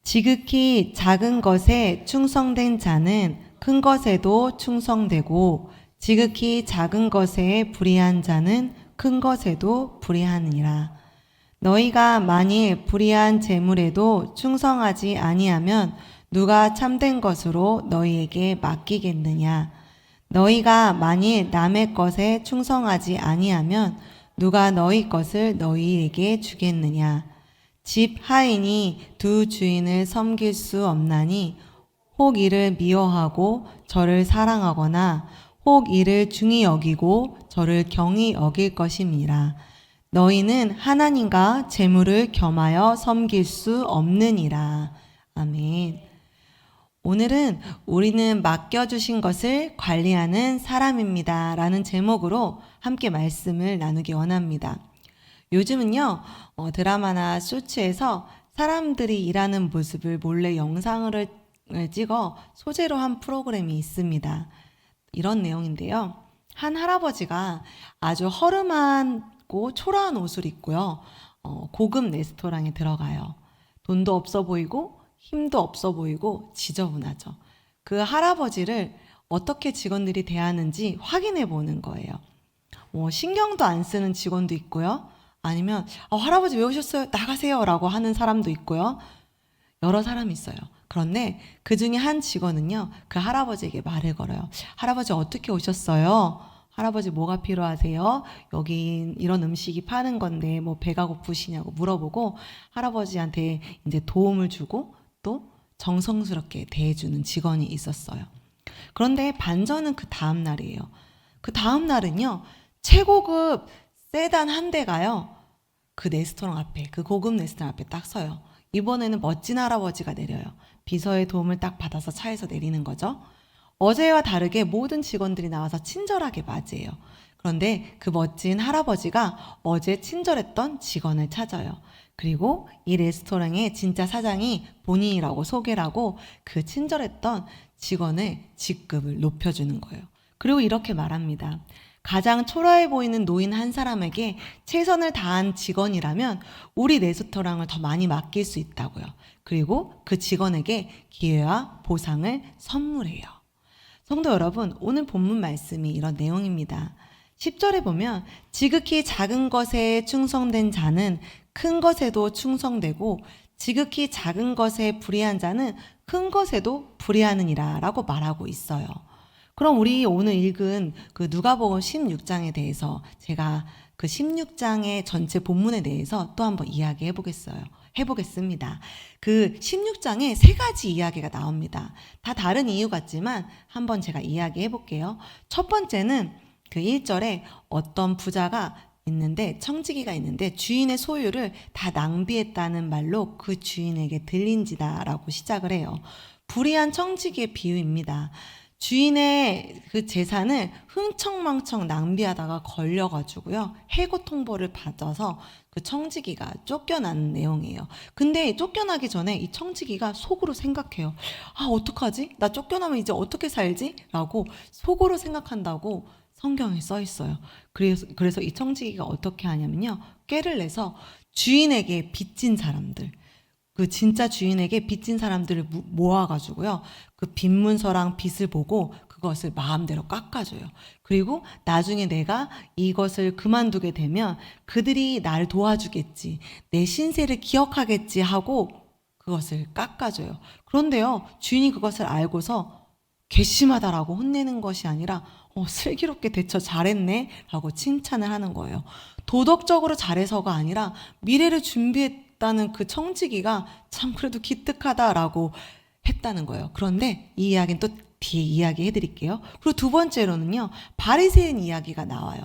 지극히 작은 것에 충성된 자는 큰 것에도 충성되고 지극히 작은 것에 불의한 자는 큰 것에도 불의하느니라. 너희가 만일 불의한 재물에도 충성하지 아니하면 누가 참된 것으로 너희에게 맡기겠느냐? 너희가 만일 남의 것에 충성하지 아니하면 누가 너희 것을 너희에게 주겠느냐? 집 하인이 두 주인을 섬길 수 없나니 혹 이를 미워하고 저를 사랑하거나 혹 이를 중히 여기고 저를 경히 여길 것임이라. 너희는 하나님과 재물을 겸하여 섬길 수 없느니라. 아멘. 오늘은 우리는 맡겨주신 것을 관리하는 사람입니다 라는 제목으로 함께 말씀을 나누기 원합니다. 요즘은요, 드라마나 쇼츠에서 사람들이 일하는 모습을 몰래 영상을 찍어 소재로 한 프로그램이 있습니다. 이런 내용인데요. 한 할아버지가 아주 허름하고 초라한 옷을 입고요. 고급 레스토랑에 들어가요. 돈도 없어 보이고 힘도 없어 보이고 지저분하죠. 그 할아버지를 어떻게 직원들이 대하는지 확인해 보는 거예요. 신경도 안 쓰는 직원도 있고요. 아니면 할아버지 왜 오셨어요? 나가세요 라고 하는 사람도 있고요. 여러 사람이 있어요. 그런데 그 중에 한 직원은요, 그 할아버지에게 말을 걸어요. 할아버지 어떻게 오셨어요? 할아버지 뭐가 필요하세요? 여기 이런 음식이 파는 건데 뭐 배가 고프시냐고 물어보고 할아버지한테 이제 도움을 주고 또 정성스럽게 대해주는 직원이 있었어요. 그런데 반전은 그 다음 날이에요. 그 다음 날은요, 최고급 세단 한 대가요, 그 레스토랑 앞에, 그 고급 레스토랑 앞에 딱 서요. 이번에는 멋진 할아버지가 내려요. 비서의 도움을 딱 받아서 차에서 내리는 거죠. 어제와 다르게 모든 직원들이 나와서 친절하게 맞이해요. 그런데 그 멋진 할아버지가 어제 친절했던 직원을 찾아요. 그리고 이 레스토랑의 진짜 사장이 본인이라고 소개를 하고 그 친절했던 직원의 직급을 높여주는 거예요. 그리고 이렇게 말합니다. 가장 초라해 보이는 노인 한 사람에게 최선을 다한 직원이라면 우리 레스토랑을 더 많이 맡길 수 있다고요. 그리고 그 직원에게 기회와 보상을 선물해요. 성도 여러분, 오늘 본문 말씀이 이런 내용입니다. 10절에 보면 지극히 작은 것에 충성된 자는 큰 것에도 충성되고 지극히 작은 것에 불의한 자는 큰 것에도 불의하느니라 라고 말하고 있어요. 그럼 우리 오늘 읽은 그 누가복음 16장에 대해서 제가 그 16장의 전체 본문에 대해서 또 한번 해보겠습니다. 그 16장에 세 가지 이야기가 나옵니다. 다 다른 이유 같지만 한번 제가 이야기해 볼게요. 첫 번째는 그 1절에 어떤 부자가 있는데, 청지기가 있는데 주인의 소유를 다 낭비했다는 말로 그 주인에게 들린지다라고 시작을 해요. 불의한 청지기의 비유입니다. 주인의 그 재산을 흥청망청 낭비하다가 걸려가지고요, 해고 통보를 받아서 그 청지기가 쫓겨나는 내용이에요. 근데 쫓겨나기 전에 이 청지기가 속으로 생각해요. 어떡하지? 나 쫓겨나면 이제 어떻게 살지? 라고 속으로 생각한다고 성경에 써 있어요. 그래서 이 청지기가 어떻게 하냐면요, 꾀를 내서 주인에게 빚진 사람들, 그 진짜 주인에게 빚진 사람들을 모아가지고요, 그 빚문서랑 빚을 보고 그것을 마음대로 깎아줘요. 그리고 나중에 내가 이것을 그만두게 되면 그들이 날 도와주겠지, 내 신세를 기억하겠지 하고 그것을 깎아줘요. 그런데요, 주인이 그것을 알고서 괘씸하다라고 혼내는 것이 아니라 슬기롭게 대처 잘했네 라고 칭찬을 하는 거예요. 도덕적으로 잘해서가 아니라 미래를 준비했다는 그 청지기가 참 그래도 기특하다라고 했다는 거예요. 그런데 이 이야기는 또 뒤에 이야기해 드릴게요. 그리고 두 번째로는요, 바리새인 이야기가 나와요.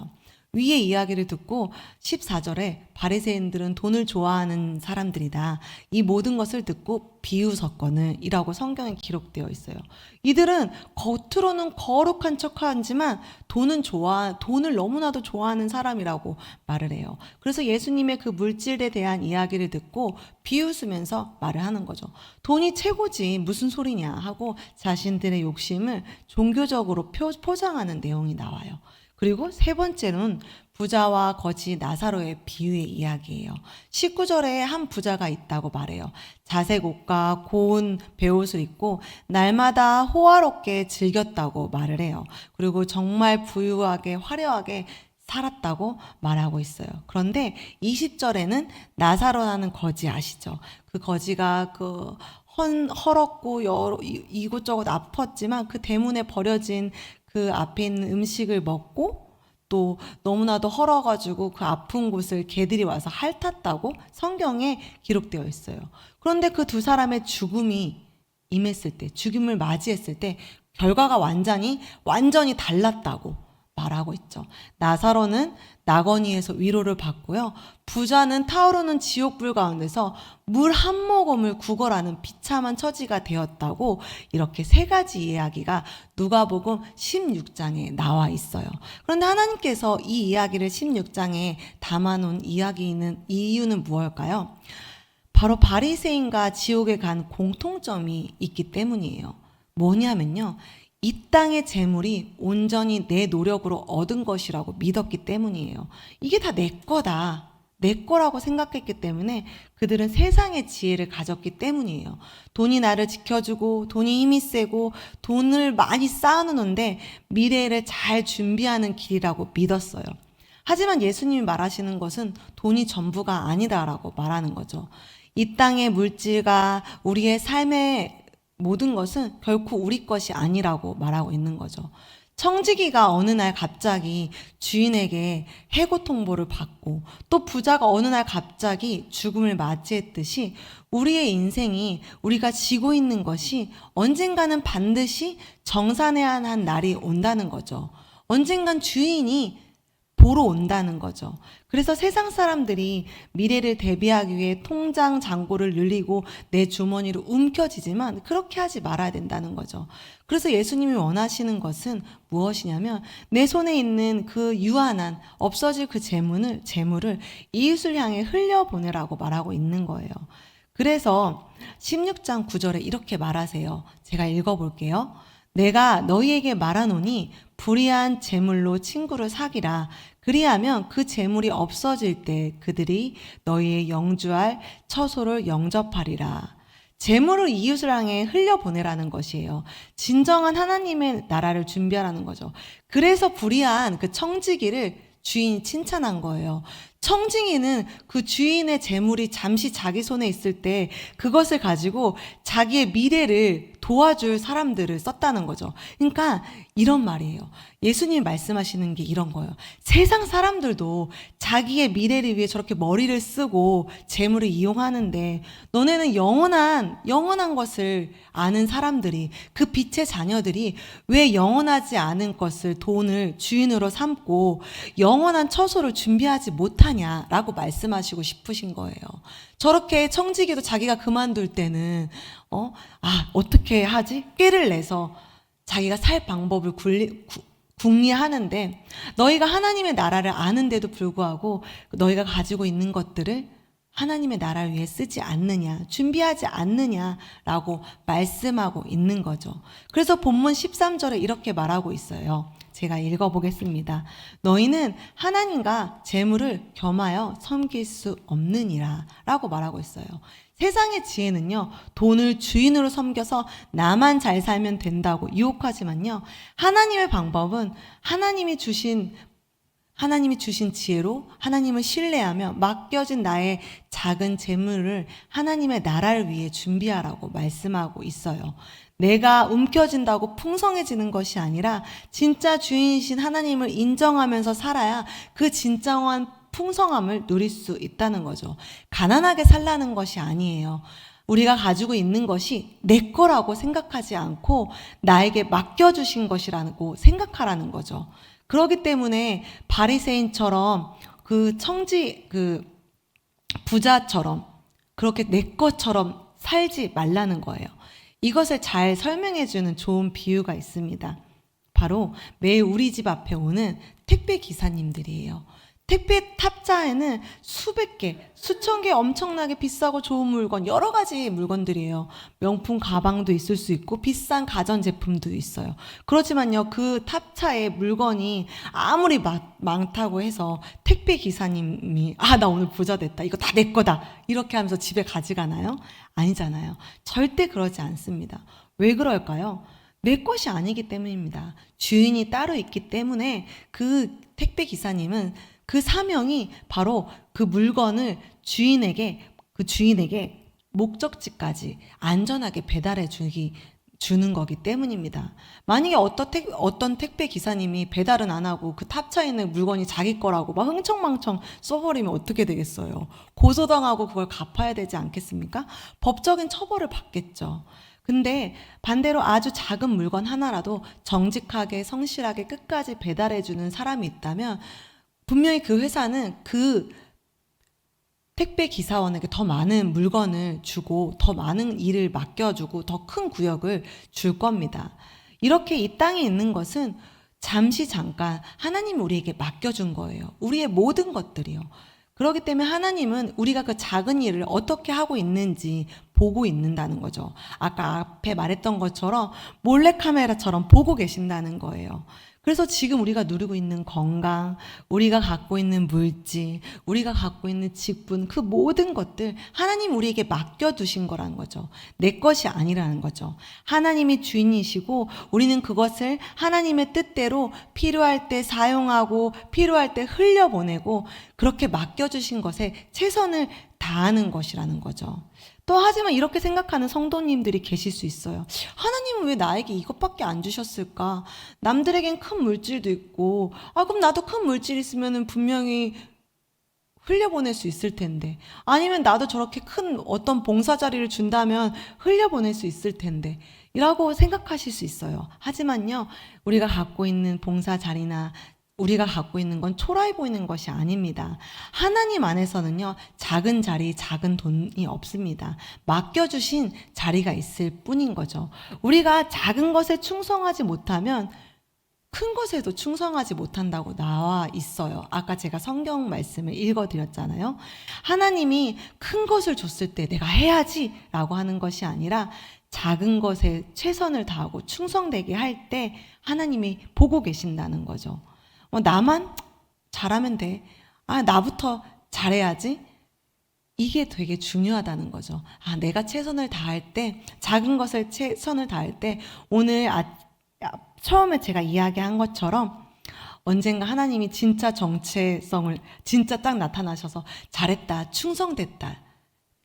위의 이야기를 듣고 14절에 바리새인들은 돈을 좋아하는 사람들이다, 이 모든 것을 듣고 비웃었거늘 이라고 성경에 기록되어 있어요. 이들은 겉으로는 거룩한 척하지만 돈을 너무나도 좋아하는 사람이라고 말을 해요. 그래서 예수님의 그 물질에 대한 이야기를 듣고 비웃으면서 말을 하는 거죠. 돈이 최고지 무슨 소리냐 하고 자신들의 욕심을 종교적으로 포장하는 내용이 나와요. 그리고 세 번째로는 부자와 거지 나사로의 비유의 이야기예요. 19절에 한 부자가 있다고 말해요. 자색 옷과 고운 베옷을 입고 날마다 호화롭게 즐겼다고 말을 해요. 그리고 정말 부유하게 화려하게 살았다고 말하고 있어요. 그런데 20절에는 나사로라는 거지 아시죠? 그 거지가 헐었고 이곳저곳 아팠지만 그 대문에 버려진 그 앞에 있는 음식을 먹고 또 너무나도 헐어가지고 그 아픈 곳을 개들이 와서 핥았다고 성경에 기록되어 있어요. 그런데 그 두 사람의 죽음이 임했을 때, 죽음을 맞이했을 때 결과가 완전히 달랐다고 말하고 있죠. 나사로는 나거니에서 위로를 받고요. 부자는 타오르는 지옥불 가운데서 물 한 모금을 구걸하는 비참한 처지가 되었다고 이렇게 세 가지 이야기가 누가복음 16장에 나와 있어요. 그런데 하나님께서 이 이야기를 16장에 담아놓은 이유는 무엇일까요? 바로 바리새인과 지옥에 간 공통점이 있기 때문이에요. 뭐냐면요. 이 땅의 재물이 온전히 내 노력으로 얻은 것이라고 믿었기 때문이에요. 이게 다 내 거다. 내 거라고 생각했기 때문에 그들은 세상의 지혜를 가졌기 때문이에요. 돈이 나를 지켜주고 돈이 힘이 세고 돈을 많이 쌓아놓는데 미래를 잘 준비하는 길이라고 믿었어요. 하지만 예수님이 말하시는 것은 돈이 전부가 아니다라고 말하는 거죠. 이 땅의 물질과 우리의 삶의 모든 것은 결코 우리 것이 아니라고 말하고 있는 거죠. 청지기가 어느 날 갑자기 주인에게 해고 통보를 받고 또 부자가 어느 날 갑자기 죽음을 맞이했듯이 우리의 인생이 우리가 지고 있는 것이 언젠가는 반드시 정산해야 하는 날이 온다는 거죠. 언젠간 주인이 보러 온다는 거죠. 그래서 세상 사람들이 미래를 대비하기 위해 통장 잔고를 늘리고 내 주머니로 움켜쥐지만 그렇게 하지 말아야 된다는 거죠. 그래서 예수님이 원하시는 것은 무엇이냐면 내 손에 있는 그 유한한 없어질 그 재물을 이웃을 향해 흘려보내라고 말하고 있는 거예요. 그래서 16장 9절에 이렇게 말하세요. 제가 읽어볼게요. 내가 너희에게 말하노니 불의한 재물로 친구를 사귀라. 그리하면 그 재물이 없어질 때 그들이 너희의 영주할 처소를 영접하리라. 재물을 이웃을 향해 흘려보내라는 것이에요. 진정한 하나님의 나라를 준비하라는 거죠. 그래서 불의한 그 청지기를 주인이 칭찬한 거예요. 청지기는 그 주인의 재물이 잠시 자기 손에 있을 때 그것을 가지고 자기의 미래를 도와줄 사람들을 썼다는 거죠. 그러니까 이런 말이에요. 예수님이 말씀하시는 게 이런 거예요. 세상 사람들도 자기의 미래를 위해 저렇게 머리를 쓰고 재물을 이용하는데 너네는 영원한 것을 아는 사람들이 그 빛의 자녀들이 왜 영원하지 않은 것을 돈을 주인으로 삼고 영원한 처소를 준비하지 못하냐라고 말씀하시고 싶으신 거예요. 저렇게 청지기도 자기가 그만둘 때는 어떻게 하지? 꾀를 내서 자기가 살 방법을 궁리하는데 너희가 하나님의 나라를 아는데도 불구하고 너희가 가지고 있는 것들을 하나님의 나라를 위해 쓰지 않느냐, 준비하지 않느냐라고 말씀하고 있는 거죠. 그래서 본문 13절에 이렇게 말하고 있어요. 제가 읽어보겠습니다. 너희는 하나님과 재물을 겸하여 섬길 수 없느니라 라고 말하고 있어요. 세상의 지혜는요, 돈을 주인으로 섬겨서 나만 잘 살면 된다고 유혹하지만요, 하나님의 방법은 하나님이 주신 지혜로 하나님을 신뢰하며 맡겨진 나의 작은 재물을 하나님의 나라를 위해 준비하라고 말씀하고 있어요. 내가 움켜진다고 풍성해지는 것이 아니라 진짜 주인이신 하나님을 인정하면서 살아야 그 진정한 풍성함을 누릴 수 있다는 거죠. 가난하게 살라는 것이 아니에요. 우리가 가지고 있는 것이 내 거라고 생각하지 않고 나에게 맡겨주신 것이라고 생각하라는 거죠. 그렇기 때문에 바리새인처럼 그 부자처럼 그렇게 내 것처럼 살지 말라는 거예요. 이것을 잘 설명해주는 좋은 비유가 있습니다. 바로 매일 우리 집 앞에 오는 택배 기사님들이에요. 택배 탑자에는 수백 개, 수천 개 엄청나게 비싸고 좋은 물건, 여러 가지 물건들이에요. 명품 가방도 있을 수 있고 비싼 가전제품도 있어요. 그렇지만요, 그 탑차에 물건이 아무리 많다고 해서 택배 기사님이 나 오늘 부자 됐다, 이거 다 내 거다, 이렇게 하면서 집에 가져가나요? 아니잖아요. 절대 그러지 않습니다. 왜 그럴까요? 내 것이 아니기 때문입니다. 주인이 따로 있기 때문에 그 택배 기사님은 그 사명이 바로 그 물건을 그 주인에게 목적지까지 안전하게 배달해 주는 거기 때문입니다. 만약에 어떤 택배 기사님이 배달은 안 하고 그 탑차에 있는 물건이 자기 거라고 막 흥청망청 써버리면 어떻게 되겠어요? 고소당하고 그걸 갚아야 되지 않겠습니까? 법적인 처벌을 받겠죠. 근데 반대로 아주 작은 물건 하나라도 정직하게 성실하게 끝까지 배달해 주는 사람이 있다면 분명히 그 회사는 그 택배 기사원에게 더 많은 물건을 주고 더 많은 일을 맡겨주고 더 큰 구역을 줄 겁니다. 이렇게 이 땅에 있는 것은 잠깐 하나님이 우리에게 맡겨준 거예요. 우리의 모든 것들이요. 그렇기 때문에 하나님은 우리가 그 작은 일을 어떻게 하고 있는지 보고 있는다는 거죠. 아까 앞에 말했던 것처럼 몰래카메라처럼 보고 계신다는 거예요. 그래서 지금 우리가 누리고 있는 건강, 우리가 갖고 있는 물질, 우리가 갖고 있는 직분, 그 모든 것들 하나님 우리에게 맡겨두신 거라는 거죠. 내 것이 아니라는 거죠. 하나님이 주인이시고 우리는 그것을 하나님의 뜻대로 필요할 때 사용하고 필요할 때 흘려보내고 그렇게 맡겨주신 것에 최선을 다하는 것이라는 거죠. 또 하지만 이렇게 생각하는 성도님들이 계실 수 있어요. 하나님은 왜 나에게 이것밖에 안 주셨을까? 남들에겐 큰 물질도 있고 그럼 나도 큰 물질 있으면 분명히 흘려보낼 수 있을 텐데, 아니면 나도 저렇게 큰 어떤 봉사 자리를 준다면 흘려보낼 수 있을 텐데 이라고 생각하실 수 있어요. 하지만요, 우리가 갖고 있는 봉사 자리나 우리가 갖고 있는 건 초라해 보이는 것이 아닙니다. 하나님 안에서는요, 작은 자리, 작은 돈이 없습니다. 맡겨주신 자리가 있을 뿐인 거죠. 우리가 작은 것에 충성하지 못하면 큰 것에도 충성하지 못한다고 나와 있어요. 아까 제가 성경 말씀을 읽어드렸잖아요. 하나님이 큰 것을 줬을 때 내가 해야지 라고 하는 것이 아니라 작은 것에 최선을 다하고 충성되게 할 때 하나님이 보고 계신다는 거죠. 나만 잘하면 돼. 나부터 잘해야지. 이게 되게 중요하다는 거죠. 내가 최선을 다할 때, 작은 것을 최선을 다할 때, 오늘 처음에 제가 이야기한 것처럼 언젠가 하나님이 진짜 정체성을 진짜 딱 나타나셔서 잘했다, 충성됐다,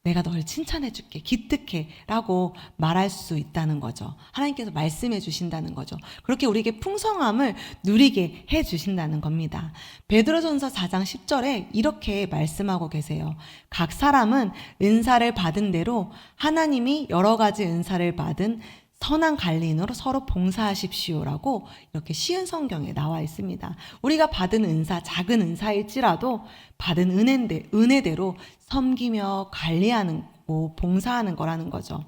내가 널 칭찬해 줄게, 기특해 라고 말할 수 있다는 거죠. 하나님께서 말씀해 주신다는 거죠. 그렇게 우리에게 풍성함을 누리게 해 주신다는 겁니다. 베드로전서 4장 10절에 이렇게 말씀하고 계세요. 각 사람은 은사를 받은 대로 하나님이 여러 가지 은사를 받은 선한 관리인으로 서로 봉사하십시오라고 이렇게 쉬운 성경에 나와 있습니다. 우리가 받은 은사, 작은 은사일지라도 받은 은혜대로 섬기며 관리하는 거, 봉사하는 거라는 거죠.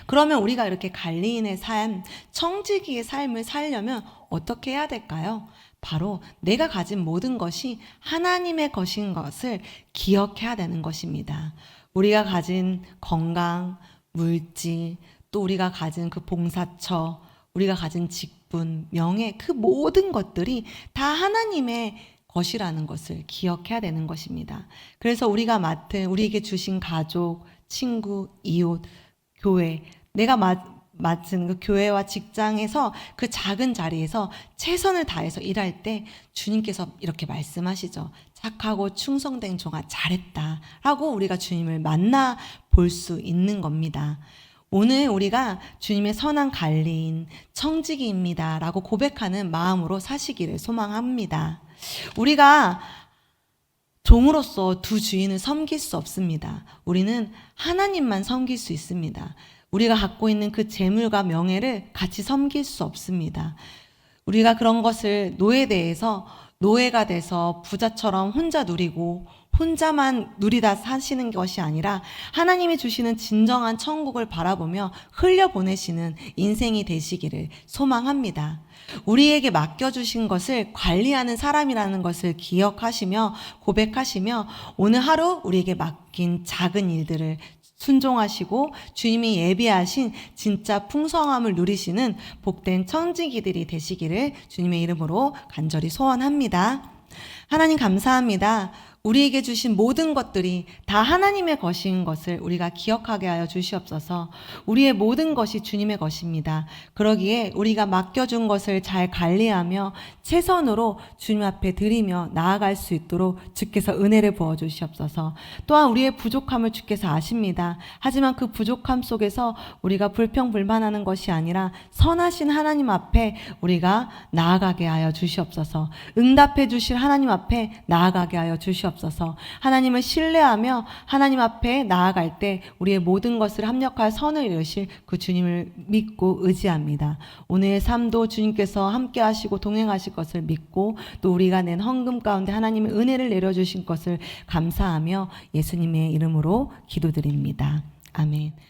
그러면 우리가 이렇게 관리인의 삶, 청지기의 삶을 살려면 어떻게 해야 될까요? 바로 내가 가진 모든 것이 하나님의 것인 것을 기억해야 되는 것입니다. 우리가 가진 건강, 물질, 또 우리가 가진 그 봉사처, 우리가 가진 직분, 명예, 그 모든 것들이 다 하나님의 것이라는 것을 기억해야 되는 것입니다. 그래서 우리가 우리에게 주신 가족, 친구, 이웃, 교회, 내가 맡은 그 교회와 직장에서 그 작은 자리에서 최선을 다해서 일할 때 주님께서 이렇게 말씀하시죠. 착하고 충성된 종아 잘했다 라고 우리가 주님을 만나 볼 수 있는 겁니다. 오늘 우리가 주님의 선한 관리인, 청지기입니다 라고 고백하는 마음으로 사시기를 소망합니다. 우리가 종으로서 두 주인을 섬길 수 없습니다. 우리는 하나님만 섬길 수 있습니다. 우리가 갖고 있는 그 재물과 명예를 같이 섬길 수 없습니다. 우리가 그런 것을 노예대에서 노예가 돼서 부자처럼 혼자 누리고 혼자만 누리다 사시는 것이 아니라 하나님이 주시는 진정한 천국을 바라보며 흘려보내시는 인생이 되시기를 소망합니다. 우리에게 맡겨주신 것을 관리하는 사람이라는 것을 기억하시며 고백하시며 오늘 하루 우리에게 맡긴 작은 일들을 순종하시고 주님이 예비하신 진짜 풍성함을 누리시는 복된 청지기들이 되시기를 주님의 이름으로 간절히 소원합니다. 하나님 감사합니다. 우리에게 주신 모든 것들이 다 하나님의 것인 것을 우리가 기억하게 하여 주시옵소서. 우리의 모든 것이 주님의 것입니다. 그러기에 우리가 맡겨준 것을 잘 관리하며 최선으로 주님 앞에 드리며 나아갈 수 있도록 주께서 은혜를 부어 주시옵소서. 또한 우리의 부족함을 주께서 아십니다. 하지만 그 부족함 속에서 우리가 불평불만하는 것이 아니라 선하신 하나님 앞에 우리가 나아가게 하여 주시옵소서. 응답해 주실 하나님 앞에 나아가게 하여 주시옵소서. 하나님을 신뢰하며 하나님 앞에 나아갈 때 우리의 모든 것을 합력하여 선을 이루실 그 주님을 믿고 의지합니다. 오늘의 삶도 주님께서 함께 하시고 동행하실 것을 믿고 또 우리가 낸 헌금 가운데 하나님의 은혜를 내려주신 것을 감사하며 예수님의 이름으로 기도드립니다. 아멘.